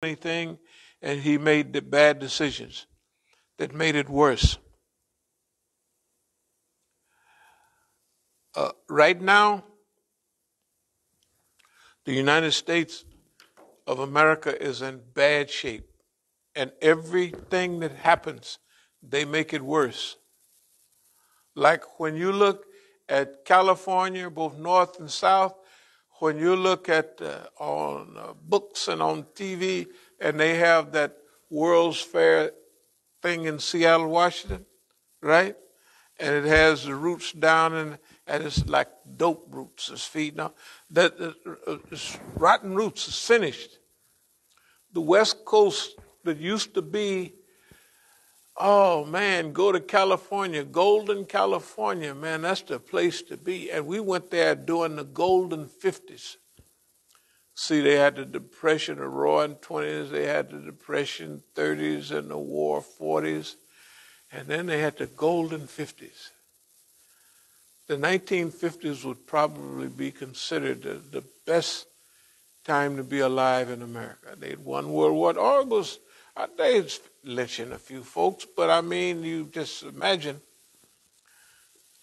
anything, and he made the bad decisions that made it worse. Right now, the United States of America is in bad shape, and everything that happens, they make it worse. Like when you look at California, both north and south, when you look at on books and on TV, and they have that World's Fair thing in Seattle, Washington, right? And it has the roots down, and it's like dope roots it's feeding on. That rotten roots is finished. The West Coast that used to be, oh man, go to California, Golden California, man, that's the place to be. And we went there during the golden 50s. See, they had the Depression, the Roaring 20s, they had the Depression 30s and the War 40s, and then they had the golden 50s. The 1950s would probably be considered the best time to be alive in America. They had won World War. Or it was, they was lynching a few folks, but I mean, you just imagine.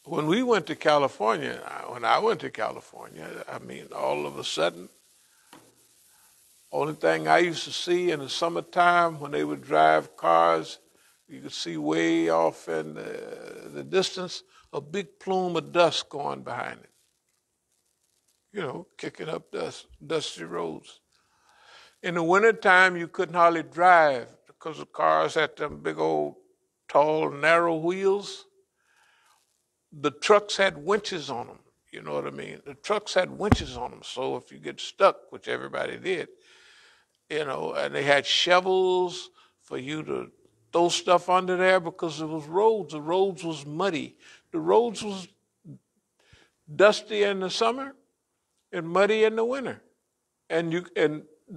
When we went to California, when I went to California, I mean, all of a sudden, only thing I used to see in the summertime when they would drive cars, you could see way off in the distance a big plume of dust going behind it. You know, kicking up dusty roads. In the wintertime, you couldn't hardly drive because the cars had them big old, tall, narrow wheels. The trucks had winches on them, you know what I mean? The trucks had winches on them, so if you get stuck, which everybody did, you know, and they had shovels for you to throw stuff under there because it was roads. The roads was muddy. The roads was dusty in the summer and muddy in the winter. And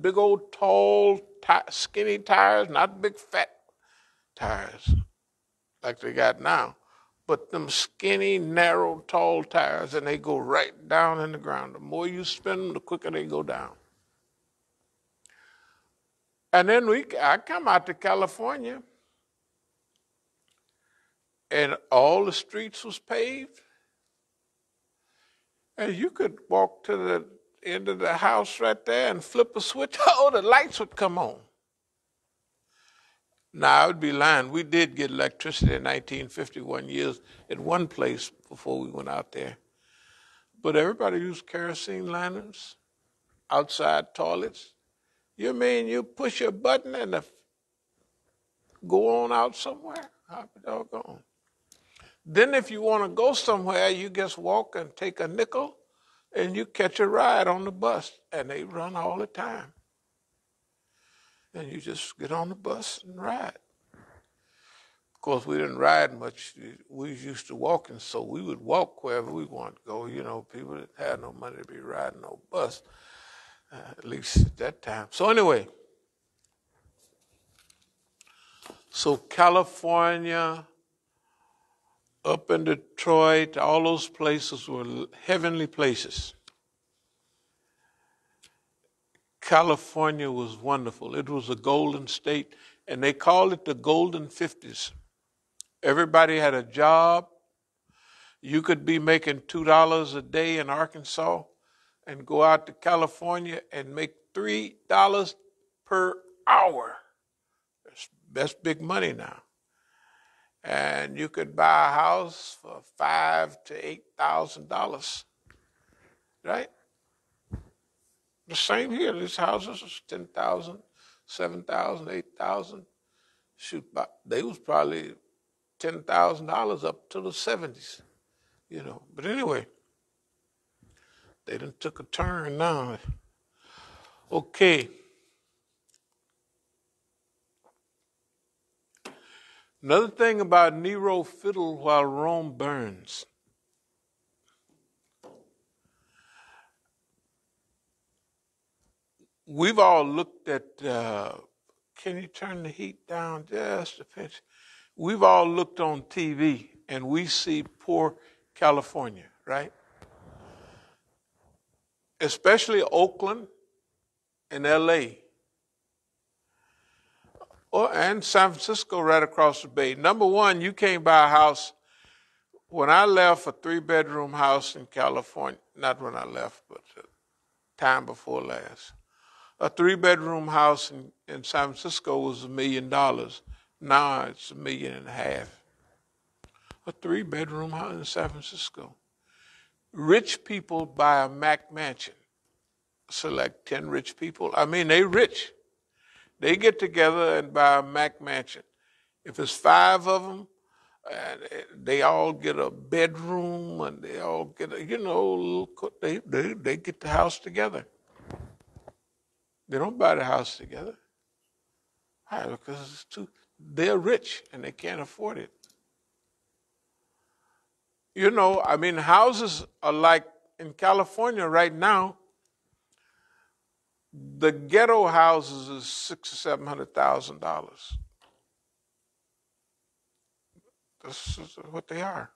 big old tall, skinny tires, not big fat tires like they got now, but them skinny, narrow, tall tires, and they go right down in the ground. The more you spin them, the quicker they go down. And then I come out to California, and all the streets was paved. And you could walk to the end of the house right there and flip a switch, oh, the lights would come on. Now, I would be lying. We did get electricity in 1951 years at one place before we went out there. But everybody used kerosene lanterns, outside toilets. You mean you push a button and go on out somewhere? I'll be doggone. Then if you want to go somewhere, you just walk and take a nickel and you catch a ride on the bus. And they run all the time. And you just get on the bus and ride. Of course, we didn't ride much. We was used to walking, so we would walk wherever we wanted to go. You know, people that had no money to be riding no bus, at least at that time. So anyway, so California, up in Detroit, all those places were heavenly places. California was wonderful. It was a golden state, and they called it the golden 50s. Everybody had a job. You could be making $2 a day in Arkansas and go out to California and make $3 per hour. That's big money now. And you could buy a house for $5,000 to $8,000, right? The same here. These houses is $10,000, $7,000, $8,000. Shoot, they was probably $10,000 up to the 70s, you know. But anyway, they done took a turn now. Okay. Another thing about Nero fiddle while Rome burns. We've all looked at, can you turn the heat down just a pinch? We've all looked on TV and we see poor California, right? Especially Oakland and LA. And San Francisco right across the bay. Number one, you can't buy a house. When I left a 3-bedroom house in California, not when I left, but the time before last, a 3-bedroom house in San Francisco was $1 million. Now it's $1.5 million. A 3-bedroom house in San Francisco. Rich people buy a Mac mansion. Select 10 rich people. I mean, they rich. They get together and buy a Mac mansion. If it's 5 of them, and they all get a bedroom, and they all get they get the house together. They don't buy the house together. Why? Because they're rich and they can't afford it. I mean, houses are like in California right now. The ghetto houses is $600,000 or $700,000. This is what they are.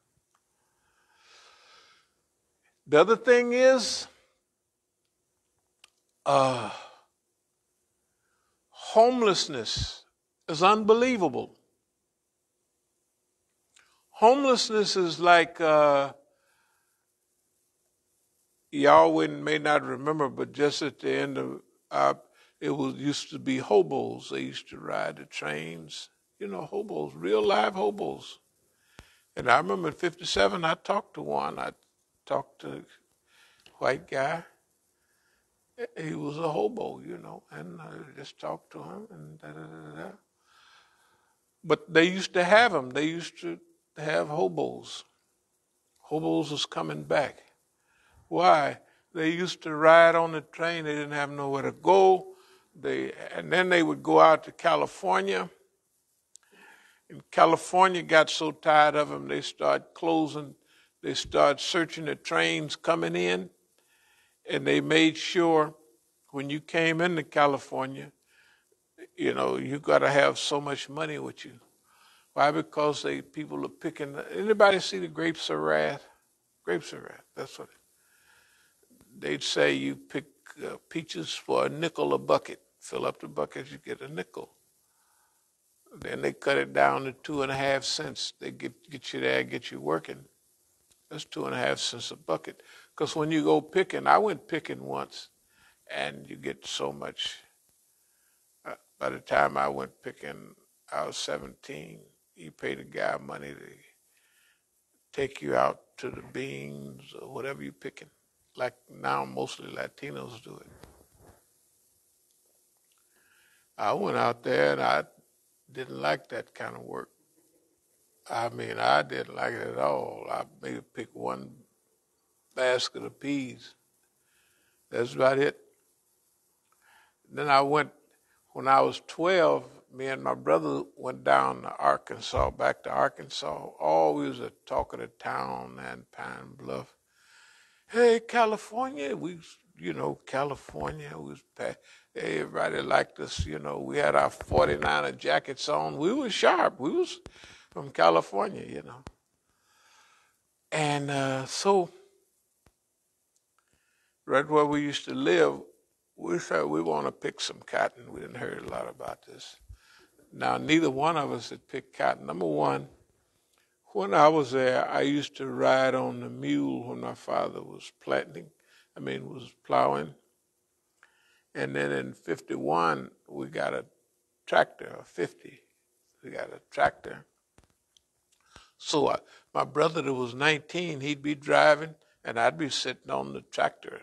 The other thing is, homelessness is unbelievable. Homelessness is like, y'all may not remember, but just at the end of used to be hobos. They used to ride the trains, hobos, real live hobos. And I remember in '57, I talked to one. I talked to a white guy. He was a hobo, and I just talked to him and da-da-da-da. But they used to have them. They used to have hobos. Hobos was coming back. Why? They used to ride on the train. They didn't have nowhere to go. And then they would go out to California. And California got so tired of them, they started closing. They started searching the trains coming in. And they made sure when you came into California, you got to have so much money with you. Why? Because people are picking. Anybody see the Grapes of Wrath? Grapes of Wrath. That's what they'd say. You pick peaches for a nickel a bucket. Fill up the bucket, you get a nickel. Then they cut it down to 2.5 cents. They get you there, get you working. That's 2.5 cents a bucket. Because when you go picking, I went picking once, and you get so much. By the time I went picking, I was 17. You pay the guy money to take you out to the beans or whatever you're picking. Like now, mostly Latinos do it. I went out there and I didn't like that kind of work. I mean, I didn't like it at all. I maybe pick one basket of peas. That's about it. Then when I was 12, me and my brother went down to Arkansas, back to Arkansas. Always a talk of the town and Pine Bluff. Hey, California, California, everybody liked us, we had our 49er jackets on. We were sharp. We was from California, And so, right where we used to live, we said we want to pick some cotton. We didn't hear a lot about this. Now, neither one of us had picked cotton. Number one, when I was there, I used to ride on the mule when my father was was plowing. And then in '51, we got a tractor, or 50. We got a tractor. So my brother that was 19, he'd be driving, and I'd be sitting on the tractor,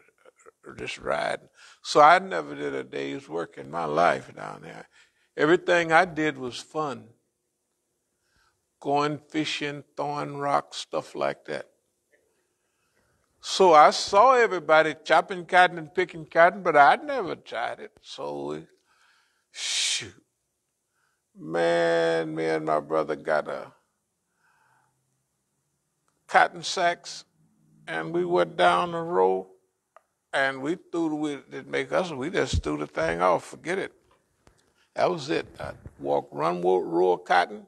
just riding. So I never did a day's work in my life down there. Everything I did was fun. Going fishing, throwing rocks, stuff like that. So I saw everybody chopping cotton and picking cotton, but I'd never tried it. So, shoot. Man, me and my brother got a cotton sacks, and we went down the road, and we just threw the thing off. Forget it. That was it. I walked one row of cotton.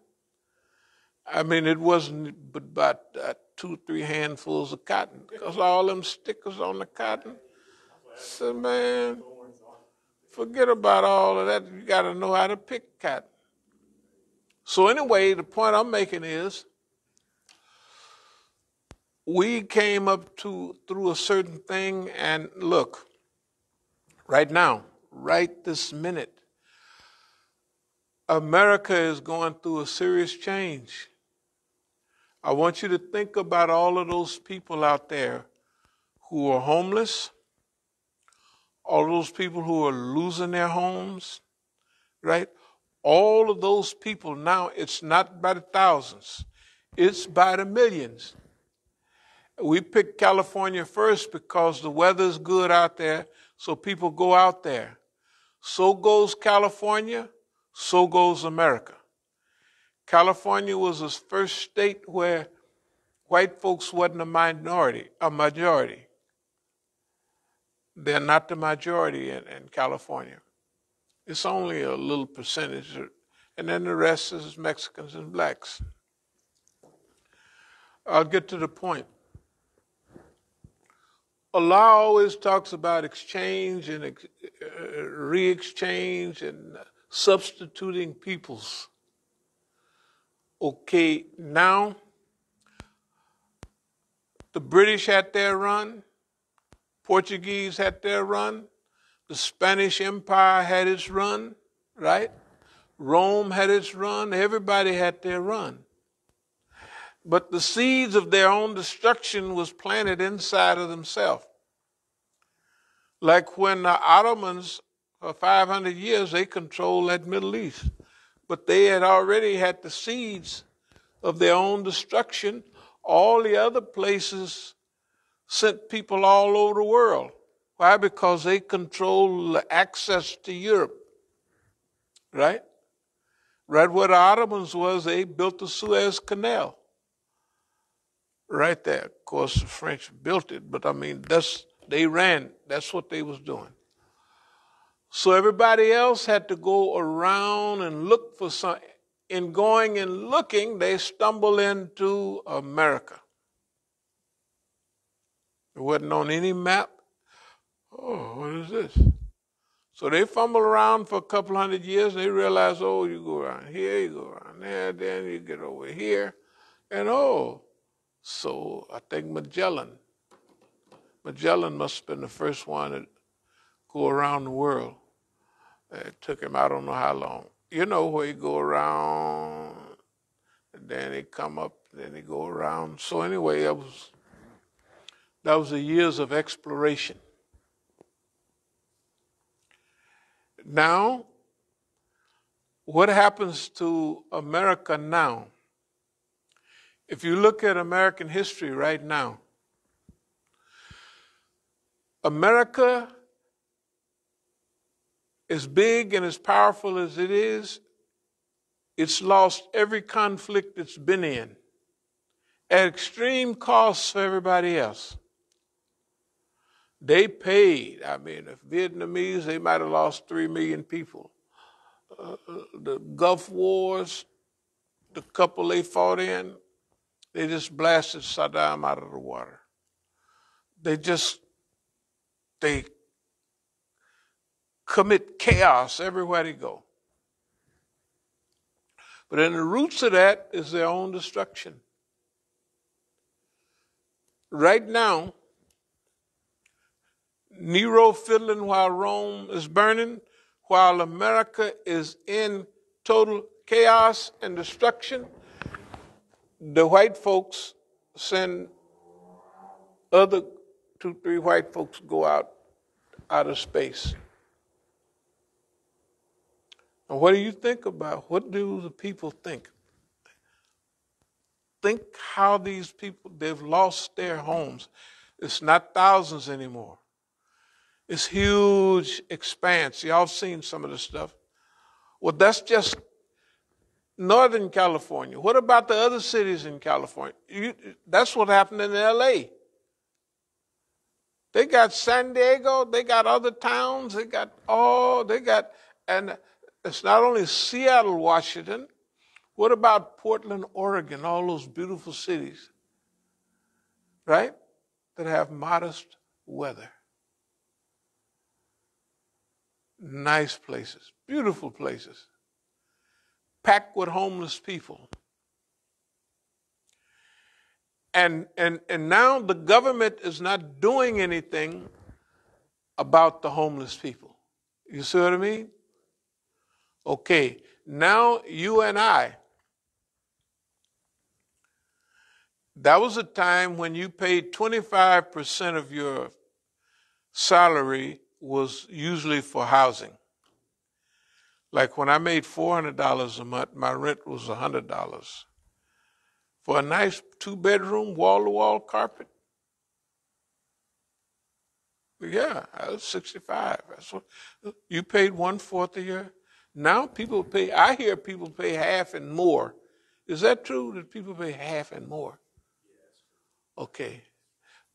I mean, it wasn't but about 2 or 3 handfuls of cotton, because all them stickers on the cotton. So, man, forget about all of that. You got to know how to pick cotton. So anyway, the point I'm making is we came up through a certain thing, and look, right now, right this minute, America is going through a serious change. I want you to think about all of those people out there who are homeless, all those people who are losing their homes, right? All of those people now, it's not by the thousands, it's by the millions. We picked California first because the weather's good out there, so people go out there. So goes California, so goes America. California was the first state where white folks wasn't a majority. They're not the majority in California. It's only a little percentage, and then the rest is Mexicans and blacks. I'll get to the point. Allah always talks about exchange and re-exchange and substituting peoples. Okay, now the British had their run, Portuguese had their run, the Spanish Empire had its run, right? Rome had its run, everybody had their run. But the seeds of their own destruction was planted inside of themselves. Like when the Ottomans, for 500 years, they controlled that Middle East. But they had already had the seeds of their own destruction. All the other places sent people all over the world. Why? Because they controlled the access to Europe, right? Right where the Ottomans was, they built the Suez Canal. Right there. Of course, the French built it, but I mean, they ran. That's what they was doing. So everybody else had to go around and look for something. In going and looking, they stumbled into America. It wasn't on any map. Oh, what is this? So they fumbled around for a couple hundred years. They realized, oh, you go around here, you go around there, then you get over here. And so I think Magellan must have been the first one to go around the world. It took him, I don't know how long. You know, where you go around, and then they come up, then they go around. So anyway, that was the years of exploration. Now, what happens to America now? If you look at American history right now, America, as big and as powerful as it is, it's lost every conflict it's been in at extreme costs for everybody else. They paid. I mean, if Vietnamese, they might have lost 3 million people. The Gulf Wars, the couple they fought in, they just blasted Saddam out of the water. They commit chaos everywhere they go. But in the roots of that is their own destruction. Right now, Nero fiddling while Rome is burning, while America is in total chaos and destruction, the white folks send other 2, 3 white folks go out of space. And what do you think about? What do the people think? Think how these people, they've lost their homes. It's not thousands anymore. It's huge expanse. Y'all seen some of the stuff. Well, that's just Northern California. What about the other cities in California? That's what happened in LA. They got San Diego, they got other towns, and it's not only Seattle, Washington. What about Portland, Oregon, all those beautiful cities, right, that have modest weather? Nice places, beautiful places. packed with homeless people. And now the government is not doing anything about the homeless people. You see what I mean? Okay, now you and I, that was a time when you paid 25% of your salary was usually for housing. Like when I made $400 a month, my rent was $100. For a nice 2-bedroom, wall-to-wall carpet, yeah, I was 65. That's what you paid 1/4 a year. Now people pay. I hear people pay half and more. Is that true that people pay half and more? Okay,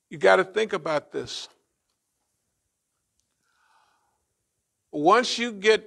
you got to think about this. Once you get